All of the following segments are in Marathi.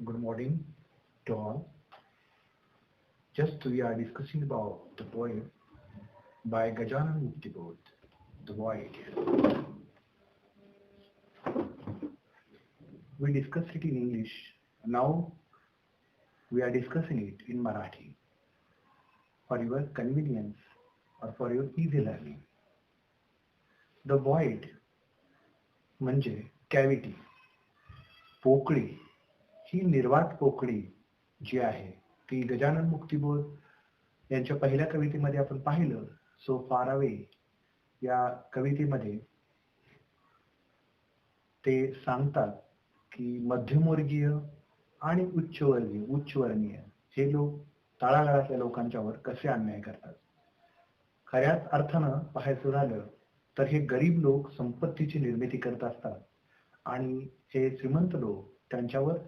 Good morning to all. Just we are discussing about the poem by Gajanan Muktibodh, The Void. We discussed it in English. Now we are discussing it in Marathi for your convenience or for your easy learning. The void म्हणजे कॅव्हिटी, पोकळी. ही निर्वात पोकळी जी आहे ती गजानन मुक्तिबोध यांच्या पहिल्या कवितेमध्ये आपण पाहिलं. सो फार अवे या कवितेमध्ये ते सांगतात की मध्यमवर्गीय आणि उच्चवर्णीय हे लोक तळागाळातल्या लोकांच्यावर कसे अन्याय करतात. खऱ्याच अर्थानं पाहायचं झालं तर हे गरीब लोक संपत्तीची निर्मिती करत असतात आणि हे श्रीमंत लोक त्यांच्यावर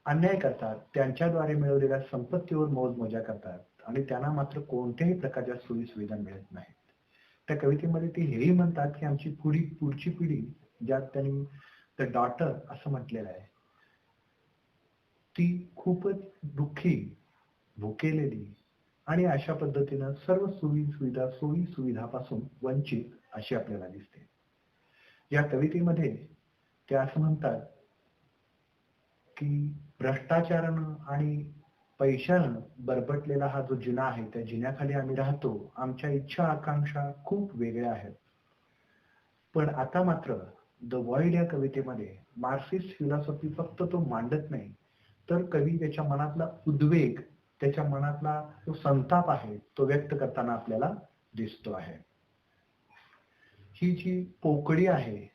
अन्याय करतात, त्यांच्याद्वारे मिळवलेल्या संपत्तीवर मौजमजा करतात आणि त्यांना मात्र कोणत्याही प्रकारच्या सोयी सुविधा मिळत नाहीत. त्या कवितेमध्ये ते हेही म्हणतात की आमची पुढची पिढी, ज्यात त्यांनी द डॉटर असं म्हटलेलं आहे, ती खूपच दुःखी, भुकेलेली आणि अशा पद्धतीनं सर्व सोयी सुविधापासून वंचित अशी आपल्याला दिसते. या कवितेमध्ये ते असं म्हणतात की भ्रष्टाचारानं आणि पैशानं बरबटलेला हा जो जिना आहे, त्या जिन्याखाली आम्ही राहतो. आमच्या इच्छा आकांक्षा खूप वेगळ्या आहेत. पण आता मात्र द वॉइड या कवितेमध्ये मार्क्सिस्ट फिलॉसॉफी फक्त तो मांडत नाही, तर कवी त्याच्या मनातला उद्वेग, त्याच्या मनातला जो संताप आहे तो व्यक्त करताना आपल्याला दिसतो आहे. ही जी पोकळी आहे,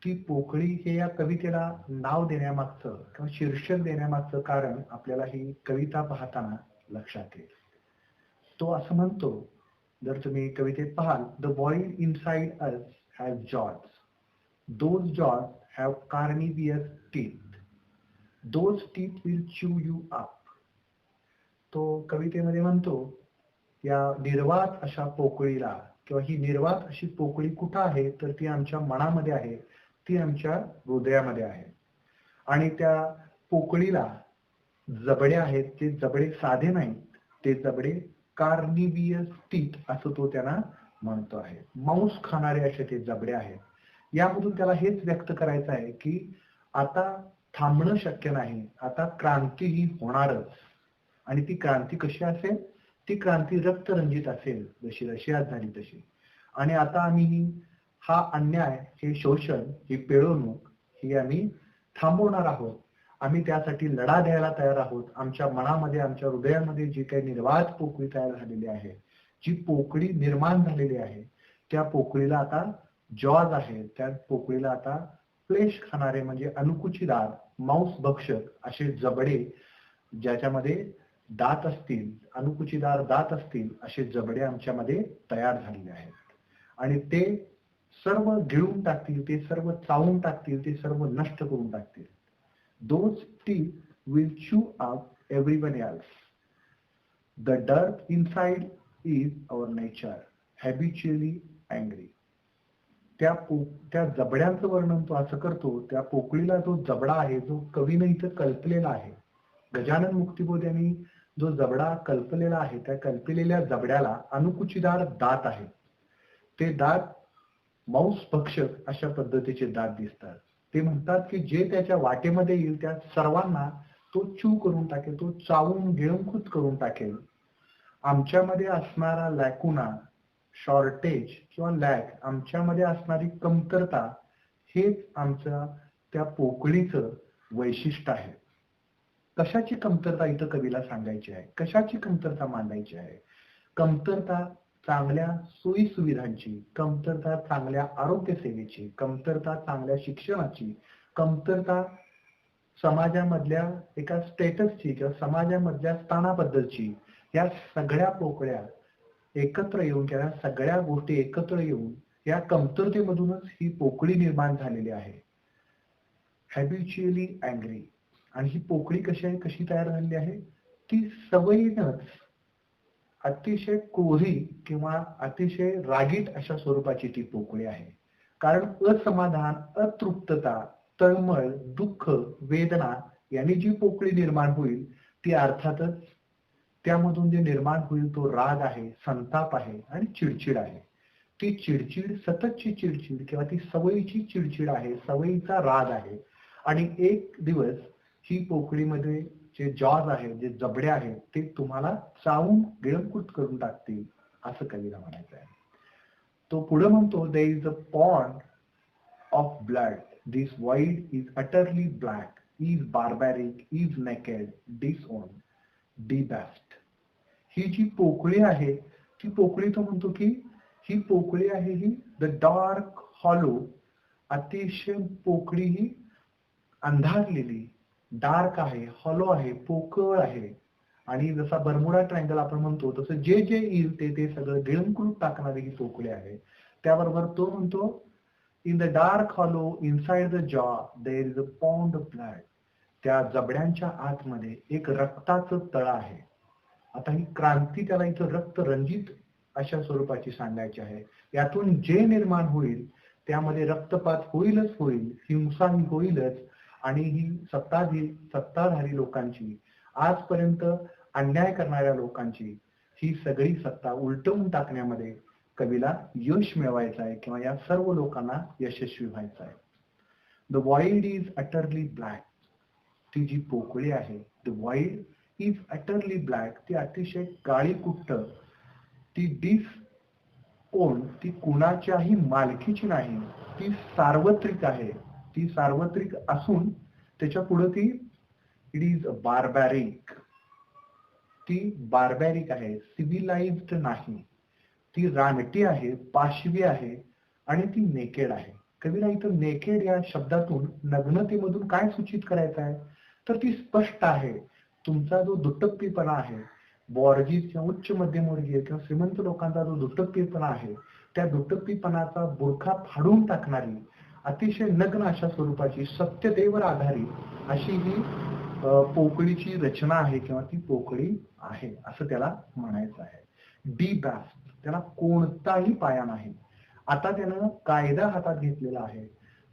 ती पोकळी हे या कवितेला नाव देण्यामागचं किंवा शीर्षक देण्यामागचं कारण आपल्याला ही कविता पाहताना लक्षात येईल. तो असं म्हणतो, जर तुम्ही कवितेत पाहाल, the void inside us has jaws, those jaws have carnivorous teeth, those teeth will chew you up. तो कवितेमध्ये म्हणतो या निर्वात अशा पोकळीला, किंवा ही निर्वात अशी पोकळी कुठं आहे, तर ती आमच्या मनामध्ये आहे, ती आमच्या हृदयामध्ये आहे. आणि त्या पोकळीला जबडे आहेत. ते जबडे साधे नाहीत, ते जबडे कार्निवियस टीथ असं तो त्यांना म्हणतो आहे. मांस खाणारे असे ते जबडे आहेत. यामधून त्याला हेच व्यक्त करायचं आहे की आता थांबणं शक्य नाही, आता क्रांती ही होणारच. आणि ती क्रांती कशी असेल? ती क्रांती रक्तरंजित असेल, जशी रशियात झाली तशी. आणि आता आम्ही हा अन्याय, हे शोषण, ही पिळवणूक ही आम्ही थांबवणार आहोत. आम्ही त्यासाठी लढा द्यायला तयार आहोत. आमच्या मनामध्ये, आमच्या हृदयामध्ये जी काही निर्वात पोकळी तयार झालेली आहे, जी पोकळी निर्माण झालेली आहे, त्या पोकळीला आता जॉज आहे, त्या पोकळीला आता फ्लेश खाणारे म्हणजे अनुकुचीदार, मांस भक्षक असे जबडे, ज्याच्यामध्ये दात असतील, अनुकुचीदार दात असतील, असे जबडे आमच्यामध्ये तयार झालेले आहेत. आणि ते सर्व गिळून टाकतील, ते सर्व चावून टाकतील, ते सर्व नष्ट करून टाकतील. Those teeth will chew up everyone else. The dirt inside is our nature, habitually angry. त्या जबड्यांचं वर्णन तो असं करतो. त्या पोकळीला जो जबडा आहे, जो कवीनं इथं कल्पलेला आहे, गजानन मुक्तिबोध यांनी जो जबडा कल्पलेला आहे, त्या कल्पलेल्या जबड्याला अनुकुचीदार दात आहेत. ते दात मांस भक्षक अशा पद्धतीचे दात दिसतात. ते म्हणतात की जे त्याच्या वाटेमध्ये येईल त्या सर्वांना तो चू करून टाकेल, तो चावून गिळंकृत करून टाकेल. आमच्यामध्ये असणारा लॅकुना, शॉर्टेज किंवा लॅक, आमच्यामध्ये असणारी कमतरता, हेच आमच्या त्या पोकळीचं वैशिष्ट्य आहे. कशाची कमतरता इथं कवीला सांगायची आहे? कशाची कमतरता मांडायची आहे? कमतरता चांगल्या सोयी सुविधांची, कमतरता चांगल्या आरोग्य सेवेची, कमतरता चांगल्या शिक्षणाची, कमतरता समाजामधल्या एका स्टेटसची किंवा समाजामधल्या स्थानाबद्दलची. या सगळ्या पोकळ्या एकत्र येऊन, किंवा सगळ्या गोष्टी एकत्र येऊन या कमतरतेमधूनच ही पोकळी निर्माण झालेली आहे. हॅबिच्युअली अँग्री. आणि ही पोकळी कशी तयार झालेली आहे? ती सवयीनच अतिशय क्रोधी किंवा अतिशय रागीट अशा स्वरूपाची ती पोकळी आहे. कारण असमाधान, अतृप्तता, तळमळ, दुःख, वेदना यांनी जी पोकळी निर्माण होईल ती अर्थातच त्यामधून जे निर्माण होईल तो राग आहे, संताप आहे आणि चिडचिड आहे. ती चिडचिड, सततची चिडचिड किंवा ती सवयीची चिडचिड आहे, सवयीचा राग आहे. आणि एक दिवस ही पोकळीमध्ये जे जॉज आहे, जे जबडे आहेत, ते तुम्हाला चावून गिळंकृत करून टाकतील, असं कवीला म्हणायचं आहे. तो पुढे म्हणतो, there is a pond of blood, this void is utterly black, is barbaric, is naked, disown, debased. ही जी पोकळी आहे, ती पोकळी तो म्हणतो की ही पोकळी आहे ही द डार्क हॉलो, अतिशय पोकळी ही अंधारलेली, डार्क आहे, हॉलो आहे, पोकळ आहे. आणि जसा बर्मुडा ट्रायंगल आपण म्हणतो तसं जे जे येईल ते सगळं गिळंकृत टाकणारी ही पोकळी आहे. त्याबरोबर तो म्हणतो, in the dark hollow inside the jaw there is a pond of blood. त्या जबड्यांच्या आतमध्ये एक रक्ताचं तळ आहे. आता ही क्रांती त्याला इथं रक्त रंजित अशा स्वरूपाची सांगायची आहे. यातून जे निर्माण होईल त्यामध्ये रक्तपात होईलच होईल, हिंसा ही होईलच. आणि ही सत्ताधारी लोकांची, आजपर्यंत अन्याय करणाऱ्या लोकांची ही सगळी सत्ता उलटवून टाकण्यामध्ये कवीला यश मिळवायचं आहे किंवा या सर्व लोकांना यशस्वी व्हायचं आहे. The void is utterly black. ती जी पोकळी आहे, the void is utterly black, ती अतिशय काळी कुट्ट, ती डिसओन, ती कुणाच्याही मालकीची नाही, ती सार्वत्रिक आहे. ती सार्वत्रिक असून त्याच्या पुढे ती इट इज बार्बॅरिक, ती बार्बॅरिक आहे, सिव्हिलाइज्ड नाही, ती रानटी आहे, पाशवी आहे आणि ती नेकेड आहे. कवीला इथं नेकेड या शब्दातून नग्नतेमधून काय सूचित करायचं आहे तर ती स्पष्ट आहे. तुमचा जो दुटप्पीपणा आहे, बॉर्जिस किंवा उच्च मध्यमवर्गीय किंवा श्रीमंत लोकांचा जो दुटप्पीपणा आहे, त्या दुटप्पीपणाचा बुरखा फाडून टाकणारी अतिशय नग्न अशा स्वरूपाची, सत्यतेवर आधारित अशी ही पोकळीची रचना आहे किंवा ती पोकळी आहे असं त्याला म्हणायचं आहे. डिबॅस्ट, त्याला कोणताही पाया नाही. आता त्यानं कायदा हातात घेतलेला आहे.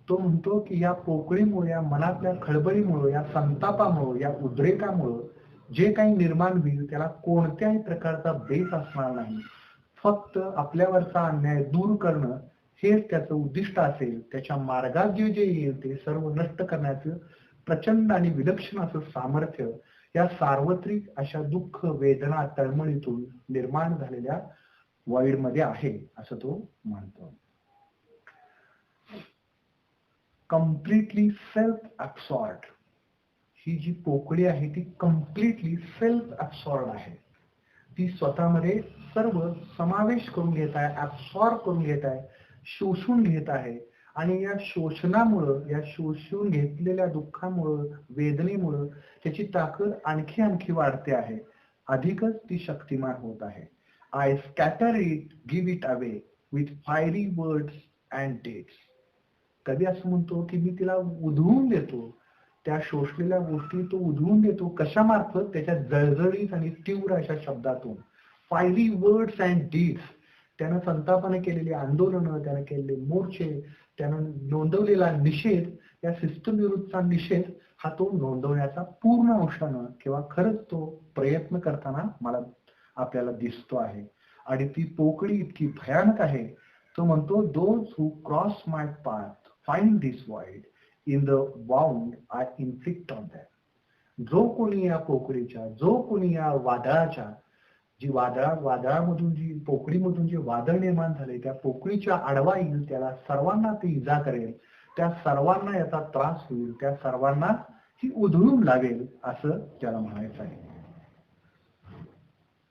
तो म्हणतो की या पोकळीमुळे, या मनातल्या खळबळीमुळे, या संतापामुळे, या उद्रेकामुळे जे काही निर्माण होईल त्याला कोणत्याही प्रकारचा बेस असणार नाही. फक्त आपल्यावरचा अन्याय दूर करणं हेच त्याचं उद्दिष्ट असेल. त्याच्या मार्गात जे जे येईल ते सर्व नष्ट करण्याचं प्रचंड आणि विलक्षण असं सामर्थ्य या सार्वत्रिक अशा दुःख, वेदना, तळमळीतून निर्माण झालेल्या void मध्ये आहे असं तो म्हणतो. Completely self ऍब्सॉर्ड. ही जी पोकळी आहे ती कम्प्लिटली सेल्फ ऍब्सॉर्ड आहे. ती स्वतःमध्ये सर्व समावेश करून घेत आहे, ऍब्सॉर्ब करून घेत आहे, शोषून घेत आहे. आणि या शोषणामुळं, या शोषून घेतलेल्या दुःखामुळं, वेदनेमुळं त्याची ताकद आणखी वाढते आहे, अधिकच ती शक्तिमान होत आहे. I scatter it, give it away with fiery words and deeds. कधी असं म्हणतो की मी तिला उधळून देतो, त्या शोषलेल्या गोष्टी तो उधळून देतो. कशामार्फत? त्याच्या जळजळीत आणि तीव्र अशा शब्दातून. फायरी वर्ड्स अँड डीड्स, त्यानं संतापाने केलेली आंदोलनं, त्यानं केलेले मोर्चे, त्यानं नोंदवलेला निषेध, या सिस्टम विरुद्धचा निषेध हा तो नोंदवण्याचा पूर्ण अंशानं किंवा खरंच तो प्रयत्न करताना मला आपल्याला दिसतो आहे. आणि ती पोकळी इतकी भयानक आहे. तो म्हणतो, those who cross my path find this void in the wound I inflict on them. जो कोणी या पोकळीच्या, जो कोणी या वादळाच्या, जी वादळामधून, जी पोकळीमधून जे वादळ निर्माण झाले त्या पोकळीच्या आडवा येईल, त्याला सर्वांना ती इजा करेल, त्या सर्वांना याचा त्रास होईल, त्या सर्वांना ही उधळून लावेल असं त्याला म्हणायचं आहे.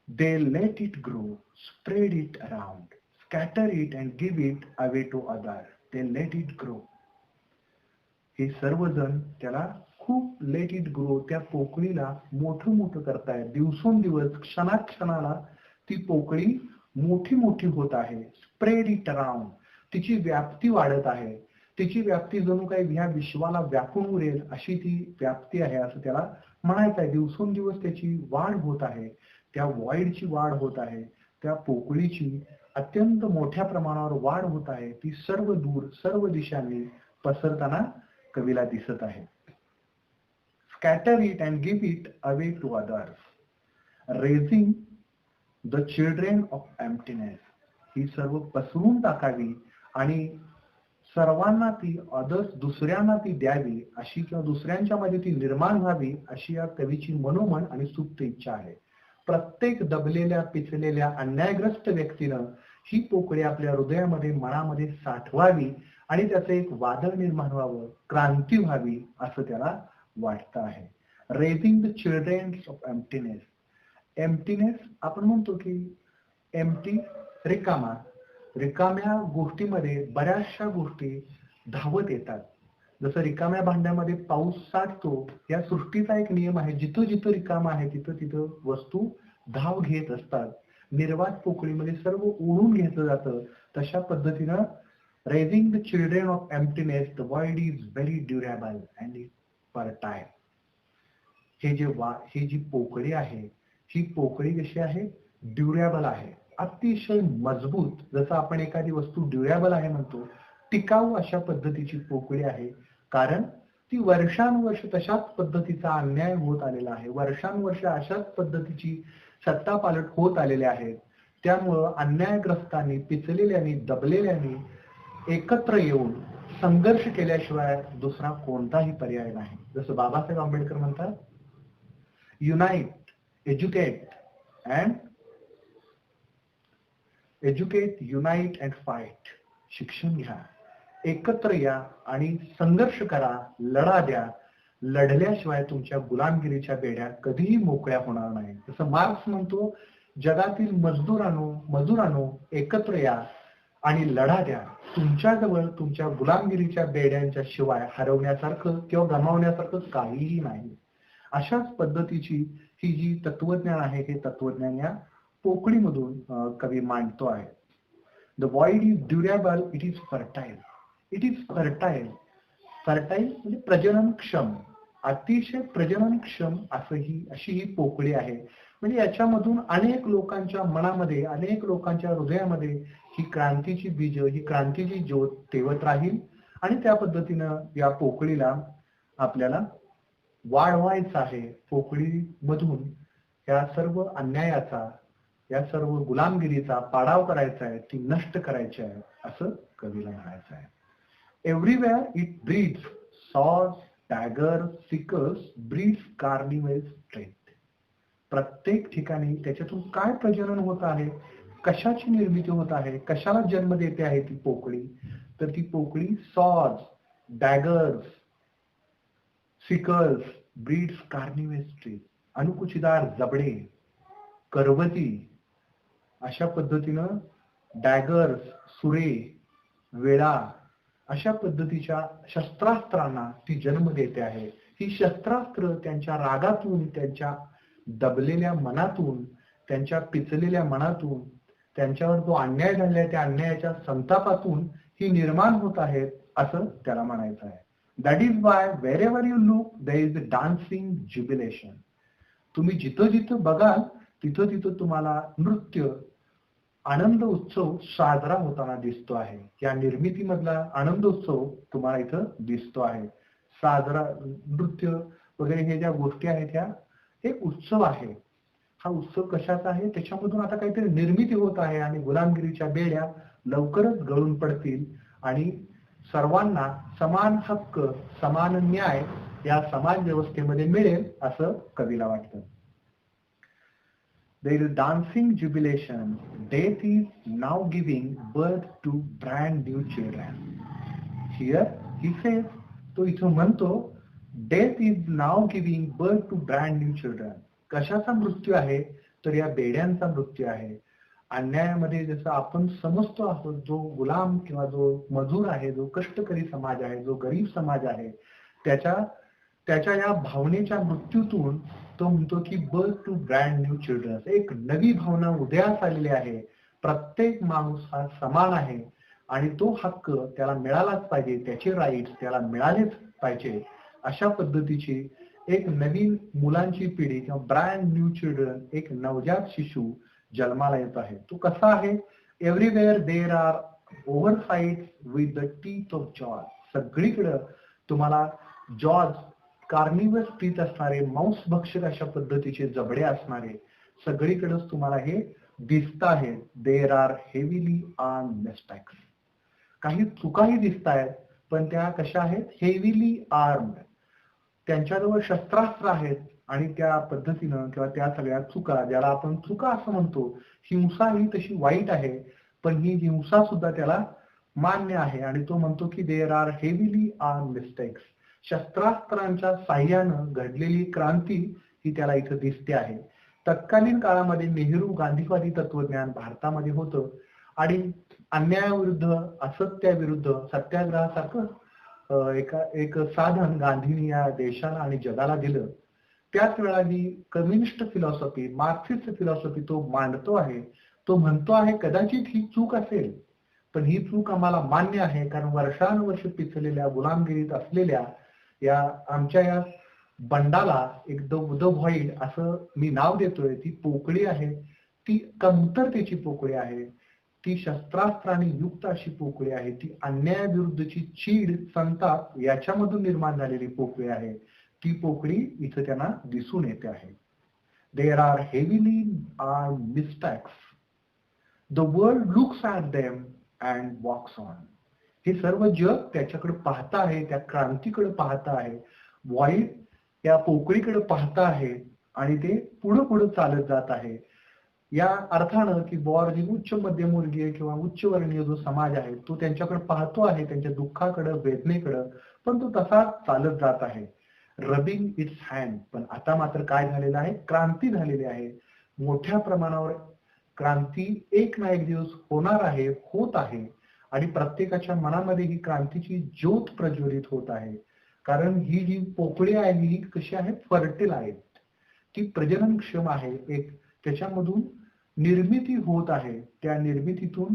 They let it grow, spread it around, scatter it and give it away to others. They let it grow. हे सर्वजण त्याला खूप लेट इट ग्रो, त्या पोकळीला मोठं करतायत. दिवसेंदिवस, क्षणाला ती पोकळी मोठी होत आहे. स्प्रेड इट अराउंड, तिची व्याप्ती वाढत आहे. तिची व्याप्ती जणू काही ह्या विश्वाला व्यापून उरेल अशी ती व्याप्ती आहे असं त्याला म्हणायचं आहे. दिवसेंदिवस त्याची वाढ होत आहे, त्या voidची वाढ होत आहे, त्या पोकळीची अत्यंत मोठ्या प्रमाणावर वाढ होत आहे. ती सर्व दूर, सर्व दिशांनी पसरताना कवीला दिसत आहे. scatter it and give it away to others. Raising the children of emptiness. ही सर्व पसरून टाकावी आणि सर्वांना ती अदर्स दुसऱ्यांना ती द्यावी अशी किंवा दुसऱ्यांच्या मध्ये ती निर्माण व्हावी अशी या कवीची मनोमन आणि सुप्त इच्छा आहे. प्रत्येक दबलेल्या पिचलेल्या अन्यायग्रस्त व्यक्तीनं ही पोकळी आपल्या हृदयामध्ये मनामध्ये साठवावी आणि त्याचं एक वादळ निर्माण व्हावं, क्रांती व्हावी असं त्याला वाटतं आहे. Raising the childrens of emptiness. Emptiness आपण म्हणतो की एम्प्टी रिकामा, रिकाम्या गोष्टीमध्ये बऱ्याचशा गोष्टी धावत येतात. जसं रिकाम्या भांड्यामध्ये पाऊस साठतो, या सृष्टीचा एक नियम आहे. जिथं जिथं रिकामा आहे तिथं तिथं वस्तू धाव घेत असतात. निर्वात पोकळीमध्ये सर्व ओढून घेतलं जातं. तशा पद्धतीनं raising the children of emptiness, the world is very durable and is fertile. ही जी पोकळी आहे, ही पोकळी कशी आहे? ड्युरेबल आहे, अतिशय मजबूत. जसं आपण एखादी वस्तू ड्युरेबल आहे म्हणतो, टिकाऊ अशा पद्धतीची पोकळी आहे. कारण ती वर्षानुवर्ष तशाच पद्धतीचा अन्याय होत आलेला आहे. वर्षानुवर्ष अशाच पद्धतीची सत्ता पालट होत आलेले आहेत. त्यामुळं अन्यायग्रस्तांनी, पिचलेल्यांनी, दबलेल्यांनी एकत्र येऊन संघर्ष केल्याशिवाय दुसरा कोणताही पर्याय नाही. जसं बाबासाहेब आंबेडकर म्हणतात, unite, educate, unite and fight. शिक्षण घ्या, एकत्र या आणि संघर्ष करा, लढा द्या. लढल्याशिवाय तुमच्या गुलामगिरीच्या बेड्या कधीही मोकळ्या होणार नाही. जसं मार्क्स म्हणतो, जगातील मजुरांनो एकत्र या आणि लढा द्या. तुमच्याजवळ तुमच्या गुलामगिरीच्या बेड्यांच्या शिवाय हरवण्यासारखं किंवा गमावण्यासारखं काहीही नाही. अशाच पद्धतीची ही जी तत्वज्ञान आहे, हे तत्वज्ञान या पोकळीमधून कवी मांडतो आहे. The void is durable, it is fertile. It is fertile. Fertile म्हणजे प्रजननक्षम, अतिशय प्रजननक्षम अशी ही पोकळी आहे. म्हणजे याच्यामधून अनेक लोकांच्या मनामध्ये, अनेक लोकांच्या हृदयामध्ये ही क्रांतीची बीज, ही क्रांतीची ज्योत तेवत राहील आणि त्या पद्धतीनं या पोकळीला आपल्याला वाढवायचं आहे. पोकळीमधून या सर्व अन्यायाचा, या सर्व गुलामगिरीचा पाडाव करायचा आहे, ती नष्ट करायची आहे असं कवीला म्हणायचं आहे. Everywhere it breeds swords, daggers, sickles, breeds carnival strength. प्रत्येक ठिकाणी त्याच्यातून काय प्रजनन होत आहे, कशाची निर्मिती होत आहे, कशाला जन्म देते आहे ती पोकळी? तर ती पोकळी swords, daggers, sickles, breeds carnival strength. अणुकुचीदार जबडे, करवती, अशा पद्धतीनं डॅगर्स, सुरे, वेळा, अशा पद्धतीच्या शस्त्रास्त्रांना ती जन्म देते आहे. ही शस्त्रास्त्र त्यांच्या रागातून, त्यांच्या दबलेल्या मनातून, त्यांच्या पिचलेल्या मनातून, त्यांच्यावर जो अन्याय झालेला आहे त्या अन्यायाच्या संतापातून ही निर्माण होत आहेत असं त्याला म्हणायचं आहे. That is why wherever you look there is a dancing jubilation. तुम्ही जिथं जिथं बघाल तिथं तिथं तुम्हाला नृत्य, आनंद उत्सव साजरा होताना दिसतो आहे. या निर्मितीमधला आनंद उत्सव तुम्हाला इथं दिसतो आहे. साजरा, नृत्य वगैरे हे ज्या गोष्टी आहेत ह्या एक उत्सव आहे. हा उत्सव कशाचा आहे? त्याच्यामधून आता काहीतरी निर्मिती होत आहे आणि गुलामगिरीच्या बेड्या लवकरच गळून पडतील आणि सर्वांना समान हक्क, समान न्याय या समाज व्यवस्थेमध्ये मिळेल असं कवीला वाटतं. There is dancing jubilation. Death is now giving birth to brand new children. Here he says, तो इथं म्हणतो, Death is now giving birth to brand new children. कशाचा मृत्यू आहे? तर या बेड्यांचा मृत्यू आहे. अन्यायामध्ये जसं आपण समजतो आहोत, जो गुलाम किंवा जो मजूर आहे, जो कष्टकरी समाज आहे, जो गरीब समाज आहे, त्याच्या या भावनेच्या मृत्यूतून तो म्हणतो की birth to brand new children. एक नवी भावना उदयास आलेली आहे. प्रत्येक माणूस हा समान आहे आणि तो हक्क त्याला मिळालाच पाहिजे, त्याचे राईट्स त्याला मिळालेच पाहिजे. अशा पद्धतीची एक नवीन मुलांची पिढी किंवा ब्रँड न्यू चिल्ड्रन, एक नवजात शिशु जन्माला येत आहे. तो कसा आहे? Everywhere there are oversized with the teeth of joy. सगळीकडे तुम्हाला जॉज, कार्निवस टीथ असणारे, मांस भक्षक अशा पद्धतीचे जबडे असणारे सगळीकडेच तुम्हाला हे दिसत आहे. There are heavily arm mistakes. काही चुकाही दिसत आहेत, पण त्या कशा आहेत? Heavily armed. त्यांच्याजवळ शस्त्रास्त्र आहेत आणि त्या पद्धतीनं किंवा त्या सगळ्या चुका, ज्याला आपण चुका असं म्हणतो, हिंसा ही तशी वाईट आहे, पण ही हिंसा सुद्धा त्याला मान्य आहे आणि तो म्हणतो की देर आर हेवीली आर्म मिस्टेक्स. शस्त्रास्त्रांच्या साह्यानं घडलेली क्रांती ही त्याला इथं दिसते आहे. तत्कालीन काळामध्ये नेहरू गांधीवादी तत्वज्ञान भारतामध्ये होतं आणि अन्यायाविरुद्ध, असत्याविरुद्ध सत्याग्रहासारखं एक साधन गांधींनी या देशाला आणि जगाला दिलं. त्याच वेळा ही कम्युनिस्ट फिलॉसॉफी, मार्क्सिस्ट फिलॉसॉफी तो मांडतो आहे. तो म्हणतो आहे कदाचित ही चूक असेल, पण ही चूक आम्हाला मान्य आहे, कारण वर्षानुवर्ष पिचलेल्या गुलामगिरीत असलेल्या या आमच्या या बंडाला एक द व्हॉइड असं मी नाव देतोय. ती पोकळी आहे, ती कमतरतेची पोकळी आहे, ती शस्त्रास्त्रांनी युक्त अशी पोकळी आहे, ती अन्यायाविरुद्धची चीड, संताप याच्यामधून निर्माण झालेली पोकळी आहे. ती पोकळी इथं त्यांना दिसून येते आहे. There are heavily arm mistakes. The world looks at them and walks on. हे सर्व जग त्याच्याकडे पाहत आहे, त्या क्रांतीकडे पाहत आहे, व्हॉइड या पोकळीकडे पाहत आहे आणि ते पुढे पुढे चालत जात आहे. या अर्थानं की जी उच्च मध्यमवर्गीय किंवा उच्चवर्णीय जो समाज आहे तो त्यांच्याकडे पाहतो आहे, त्यांच्या दुःखाकडे, वेदनेकडे, पण तो तसा चालत जात आहे. Rubbing it's hand. पण आता मात्र काय झालेलं आहे? क्रांती झालेली आहे. मोठ्या प्रमाणावर क्रांती एक ना एक दिवस होणार आहे, होत आहे आणि प्रत्येकाच्या मनामध्ये ही क्रांतीची ज्योत प्रज्वलित होत आहे. कारण ही जी पोकळी आहे ही कशी आहे? फर्टिल आहे, ती प्रजननक्षम आहे. एक त्याच्यामधून निर्मिती होत आहे. त्या निर्मितीतून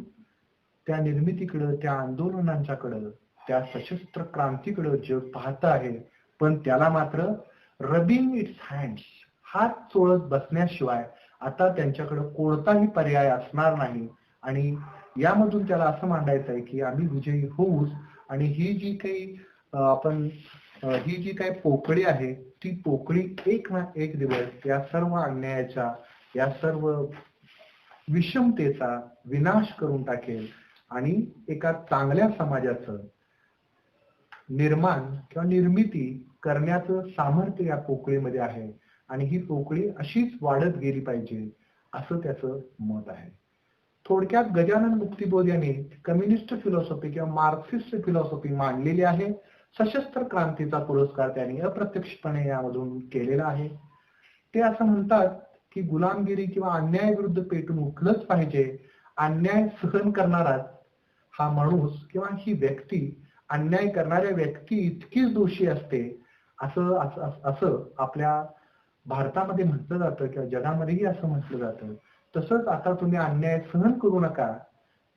त्या निर्मितीकडं, त्या आंदोलनांच्याकडं, त्या सशस्त्र क्रांतीकडं जग पाहत आहे. पण त्याला मात्र रबिंग इट्स हँड्स, हात चोळत बसण्याशिवाय आता त्यांच्याकडे कोणताही पर्याय असणार नाही. आणि यामधून त्याला असं मांडायचं आहे की आम्ही विजयी होऊच आणि ही जी काही पोकळी आहे ती पोकळी एक ना एक दिवस या सर्व अन्यायाच्या, या सर्व विषमतेचा विनाश करून टाकेल आणि एका चांगल्या समाजाचं निर्माण किंवा निर्मिती करण्याचं सामर्थ्य या पोकळीमध्ये आहे आणि ही पोकळी अशीच वाढत गेली पाहिजे असं त्याचं मत आहे. थोडक्यात गजानन मुक्तिबोध यांनी कम्युनिस्ट फिलॉसॉफी किंवा मार्क्सिस्ट फिलॉसॉफी मांडलेली आहे. सशस्त्र क्रांतीचा पुरस्कार त्यांनी अप्रत्यक्षपणे यामधून केलेला आहे. ते असं म्हणतात की गुलामगिरी किंवा अन्यायाविरुद्ध पेटून उठलंच पाहिजे. अन्याय सहन करणारा हा माणूस किंवा ही व्यक्ती, अन्याय करणाऱ्या व्यक्ती इतकीच दोषी असते असं आपल्या भारतामध्ये म्हटलं जातं किंवा जगामध्येही असं म्हटलं जातं. तसंच आता तुम्ही अन्याय सहन करू नका,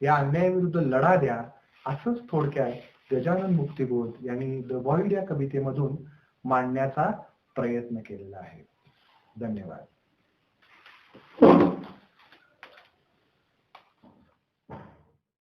या अन्यायाविरुद्ध लढा द्या, असंच थोडक्यात गजानन मुक्तिबोध यांनी द व्हॉइड या कवितेमधून मांडण्याचा प्रयत्न केलेला आहे. धन्यवाद.